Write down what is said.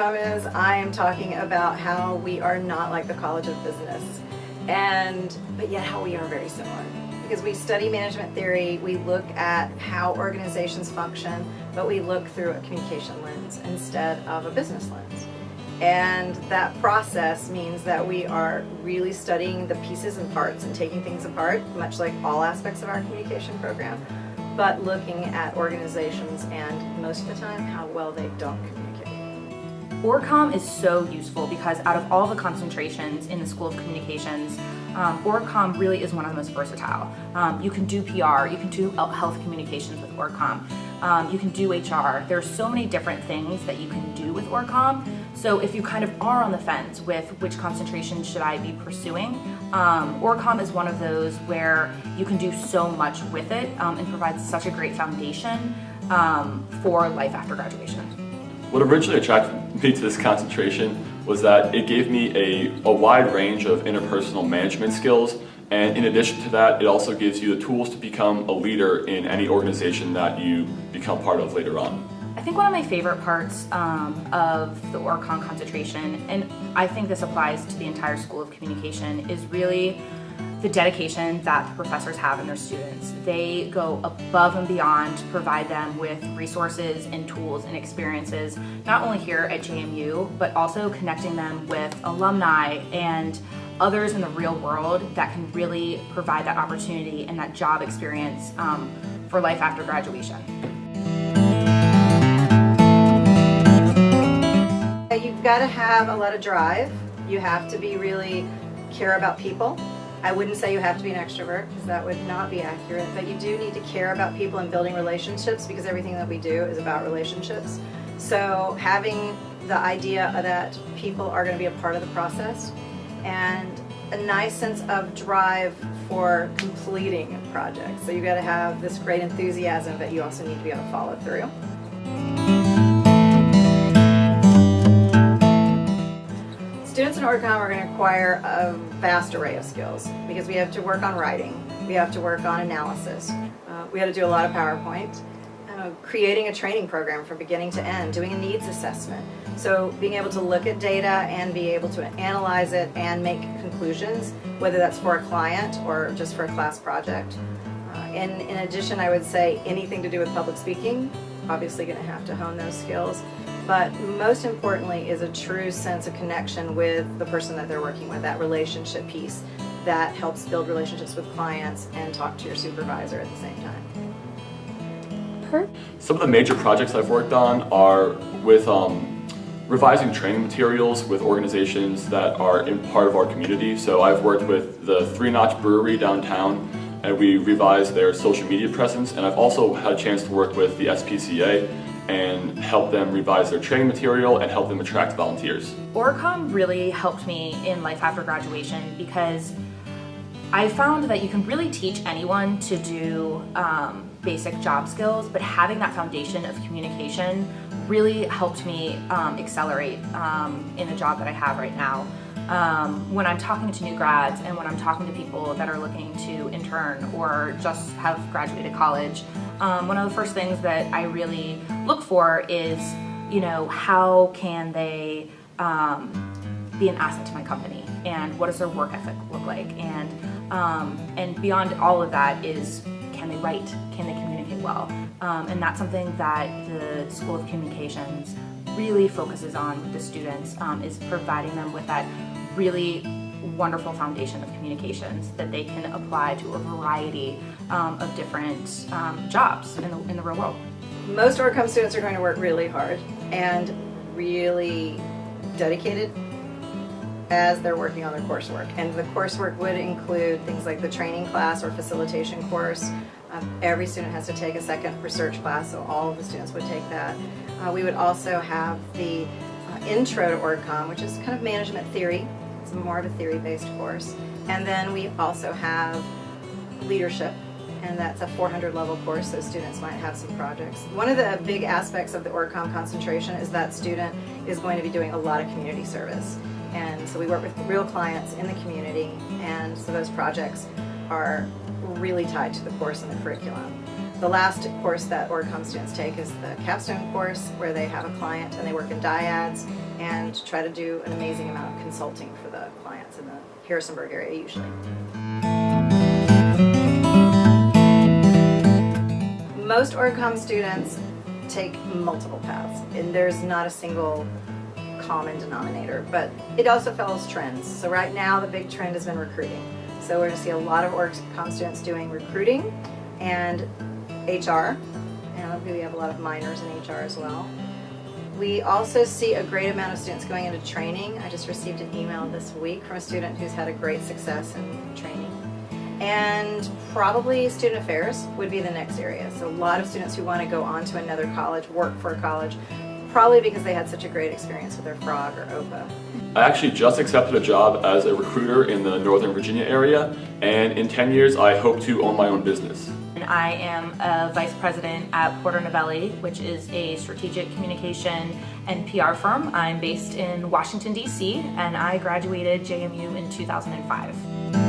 OrgComm is, I am talking about how we are not like the College of Business, but yet how we are very similar. Because we study management theory, we look at how organizations function, but we look through a communication lens instead of a business lens. And that process means that we are really studying the pieces and parts and taking things apart, much like all aspects of our communication program, but looking at organizations and most of the time how well they don't communicate. OrgComm is so useful because out of all the concentrations in the School of Communications, OrgComm really is one of the most versatile. You can do PR, you can do health communications with OrgComm, you can do HR. There's so many different things that you can do with OrgComm. So if you kind of are on the fence with which concentration should I be pursuing, OrgComm is one of those where you can do so much with it and provides such a great foundation for life after graduation. What originally attracted me to this concentration was that it gave me a wide range of interpersonal management skills, and in addition to that, it also gives you the tools to become a leader in any organization that you become part of later on. I think one of my favorite parts of the OrgComm concentration, and I think this applies to the entire School of Communication, is really the dedication that the professors have in their students. They go above and beyond to provide them with resources and tools and experiences, not only here at JMU, but also connecting them with alumni and others in the real world that can really provide that opportunity and that job experience for life after graduation. You've got to have a lot of drive. You have to be really care about people. I wouldn't say you have to be an extrovert because that would not be accurate, but you do need to care about people and building relationships because everything that we do is about relationships. So having the idea that people are going to be a part of the process and a nice sense of drive for completing a project. So you've got to have this great enthusiasm, but you also need to be able to follow through. Students in OrgComm are going to acquire a vast array of skills because we have to work on writing, we have to work on analysis, we have to do a lot of PowerPoint, creating a training program from beginning to end, doing a needs assessment. So being able to look at data and be able to analyze it and make conclusions, whether that's for a client or just for a class project. In addition, I would say anything to do with public speaking, obviously going to have to hone those skills. But most importantly is a true sense of connection with the person that they're working with, that relationship piece that helps build relationships with clients and talk to your supervisor at the same time. Some of the major projects I've worked on are with revising training materials with organizations that are in part of our community. So I've worked with the Three Notch Brewery downtown, and we revised their social media presence, and I've also had a chance to work with the SPCA and help them revise their training material and help them attract volunteers. OrgComm really helped me in life after graduation because I found that you can really teach anyone to do basic job skills, but having that foundation of communication really helped me accelerate in the job that I have right now. When I'm talking to new grads and when I'm talking to people that are looking to intern or just have graduated college, one of the first things that I really look for is, how can they be an asset to my company and what does their work ethic look like? And beyond all of that is, can they write? Can they communicate well? And that's something that the School of Communications really focuses on with the students, is providing them with that really wonderful foundation of communications that they can apply to a variety of different jobs in the real world. Most OrgComm students are going to work really hard and really dedicated as they're working on their coursework. And the coursework would include things like the training class or facilitation course. Every student has to take a second research class, so all of the students would take that. We would also have the intro to OrgComm, which is kind of management theory. It's more of a theory-based course. And then we also have leadership, and that's a 400 level course, so students might have some projects. One of the big aspects of the OrgComm concentration is that student is going to be doing a lot of community service. And so we work with real clients in the community, and so those projects are really tied to the course and the curriculum. The last course that Comm students take is the capstone course, where they have a client and they work in dyads and try to do an amazing amount of consulting for the clients in the Harrisonburg area usually. Most Comm students take multiple paths, and there's not a single common denominator, but it also follows trends. So right now the big trend has been recruiting. So we're going to see a lot of Comm students doing recruiting and HR, and we have a lot of minors in HR as well. We also see a great amount of students going into training. I just received an email this week from a student who's had a great success in training. And probably student affairs would be the next area. So a lot of students who want to go on to another college, work for a college, probably because they had such a great experience with their FROG or OPA. I actually just accepted a job as a recruiter in the Northern Virginia area, and in 10 years I hope to own my own business. And I am a vice president at Porter Novelli, which is a strategic communication and PR firm. I'm based in Washington, D.C., and I graduated JMU in 2005.